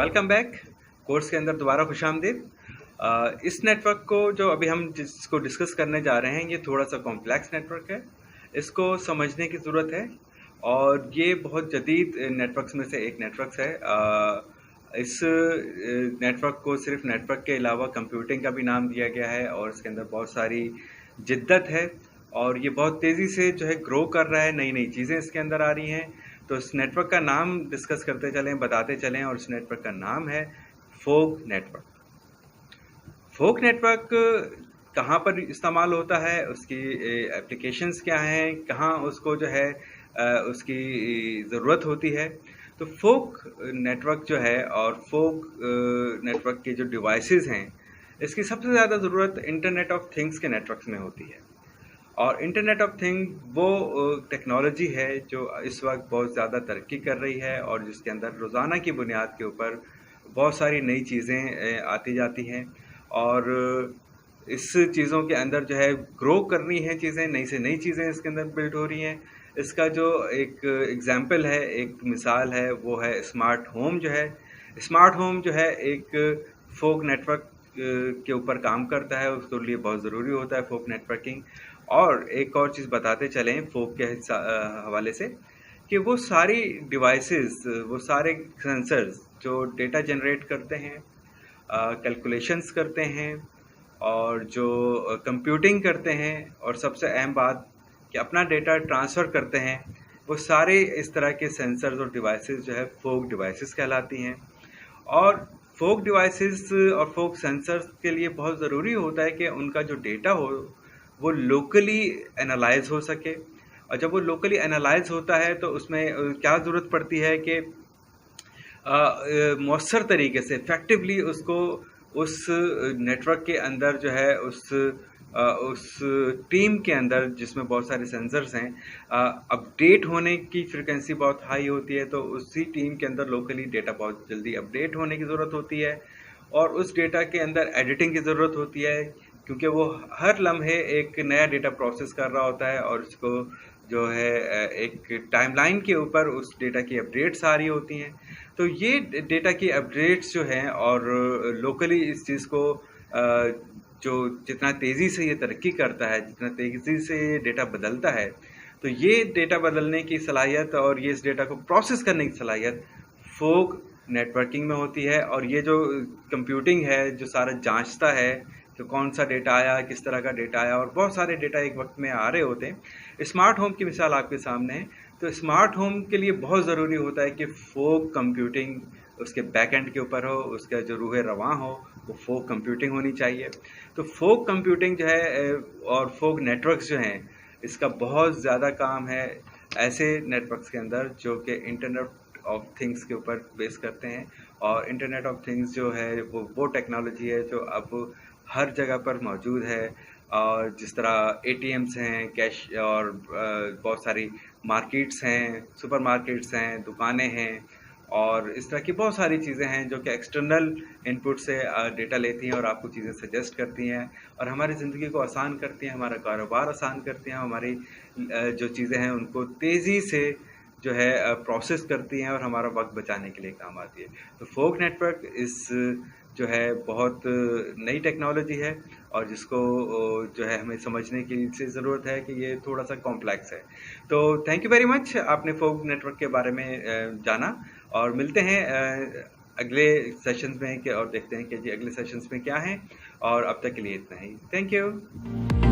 Welcome back. Course के अंदर दोबारा खुशामदीद। इस नेटवर्क को जो अभी हम जिसको डिस्कस करने जा रहे हैं, ये थोड़ा सा कॉम्प्लेक्स नेटवर्क है। इसको समझने की ज़रूरत है और ये बहुत जदीद नेटवर्क्स में से एक नेटवर्क है। इस नेटवर्क को सिर्फ नेटवर्क के अलावा कंप्यूटिंग का भी नाम दिया गया है और इसके अंदर बहुत सारी जिद्दत है और ये बहुत तेज़ी से जो है ग्रो कर रहा है। नई नई चीज़ें इसके अंदर आ रही हैं। तो इस नेटवर्क का नाम डिस्कस करते चलें, बताते चलें, और इस नेटवर्क का नाम है फोग नेटवर्क। फोग नेटवर्क कहाँ पर इस्तेमाल होता है, उसकी एप्लीकेशंस क्या हैं, कहाँ उसको जो है उसकी ज़रूरत होती है। तो फोग नेटवर्क जो है और फोग नेटवर्क के जो डिवाइसेस हैं, इसकी सबसे ज़्यादा ज़रूरत इंटरनेट ऑफ थिंग्स के नेटवर्क्स में होती है। और इंटरनेट ऑफ थिंग वो टेक्नोलॉजी है जो इस वक्त बहुत ज़्यादा तरक्की कर रही है और जिसके अंदर रोज़ाना की बुनियाद के ऊपर बहुत सारी नई चीज़ें आती जाती हैं और इस चीज़ों के अंदर जो है ग्रो करनी है चीज़ें, नई से नई चीज़ें इसके अंदर बिल्ड हो रही हैं। इसका जो एक एग्ज़ाम्पल है, एक मिसाल है, वो है स्मार्ट होम जो है। स्मार्ट होम जो है एक फोग नेटवर्क के ऊपर काम करता है, उसके लिए बहुत ज़रूरी होता है फोग नेटवर्किंग। और एक और चीज़ बताते चलें फोग के हवाले से कि वो सारी डिवाइसेस, वो सारे सेंसर्स जो डेटा जनरेट करते हैं, कैलकुलेशंस करते हैं और जो कंप्यूटिंग करते हैं और सबसे अहम बात कि अपना डेटा ट्रांसफ़र करते हैं, वो सारे इस तरह के सेंसर्स और डिवाइसेस जो है फोग डिवाइसेस कहलाती हैं। और फोग डिवाइसेस और फोग सेंसर्स के लिए बहुत ज़रूरी होता है कि उनका जो डेटा हो वो लोकली एनालाइज हो सके। और जब वो लोकली एनालाइज होता है तो उसमें क्या ज़रूरत पड़ती है कि मौसर तरीके से इफ़ेक्टिवली उसको उस नेटवर्क के अंदर जो है उस टीम के अंदर जिसमें बहुत सारे सेंसर्स हैं, अपडेट होने की फ्रिक्वेंसी बहुत हाई होती है। तो उसी टीम के अंदर लोकली डेटा बहुत जल्दी अपडेट होने की ज़रूरत होती है और उस डेटा के अंदर एडिटिंग की ज़रूरत होती है, क्योंकि वो हर लम्हे एक नया डेटा प्रोसेस कर रहा होता है और उसको जो है एक टाइमलाइन के ऊपर उस डेटा की अपडेट्स आ रही होती हैं। तो ये डेटा की अपडेट्स जो हैं और लोकली इस चीज़ को जो जितना तेज़ी से ये तरक्की करता है, जितना तेज़ी से ये डेटा बदलता है, तो ये डेटा बदलने की सलाहियत और ये इस डेटा को प्रोसेस करने की सलाहियत फोग नेटवर्किंग में होती है। और ये जो कंप्यूटिंग है, जो सारा जांचता है कि कौन सा डेटा आया, किस तरह का डेटा आया, और बहुत सारे डेटा एक वक्त में आ रहे होते हैं। स्मार्ट होम की मिसाल आपके सामने है। तो स्मार्ट होम के लिए बहुत ज़रूरी होता है कि फोग कंप्यूटिंग उसके बैक एंड के ऊपर हो, उसका जो रूह रवां हो वो फोग कंप्यूटिंग होनी चाहिए। तो फोग कंप्यूटिंग जो है और फोग नेटवर्क्स जो हैं, इसका बहुत ज़्यादा काम है ऐसे नेटवर्क्स के अंदर जो कि इंटरनेट ऑफ थिंग्स के ऊपर बेस करते हैं। और इंटरनेट ऑफ थिंग्स जो है वो टेक्नोलॉजी है जो अब हर जगह पर मौजूद है। और जिस तरह एटीएम्स हैं, कैश, और बहुत सारी मार्केट्स हैं, सुपरमार्केट्स हैं, दुकानें हैं, और इस तरह की बहुत सारी चीज़ें हैं जो कि एक्सटर्नल इनपुट से डेटा लेती हैं और आपको चीज़ें सजेस्ट करती हैं और हमारी ज़िंदगी को आसान करती हैं, हमारा कारोबार आसान करती हैं, हमारी जो चीज़ें हैं उनको तेज़ी से जो है प्रोसेस करती हैं और हमारा वक्त बचाने के लिए काम आती है। तो फोग नेटवर्क इस जो है बहुत नई टेक्नोलॉजी है और जिसको जो है हमें समझने की से ज़रूरत है कि ये थोड़ा सा कॉम्प्लेक्स है। तो थैंक यू वेरी मच, आपने फोग नेटवर्क के बारे में जाना, और मिलते हैं अगले सेशंस में और देखते हैं कि जी अगले सेशंस में क्या हैं। और अब तक के लिए इतना ही। Thank you.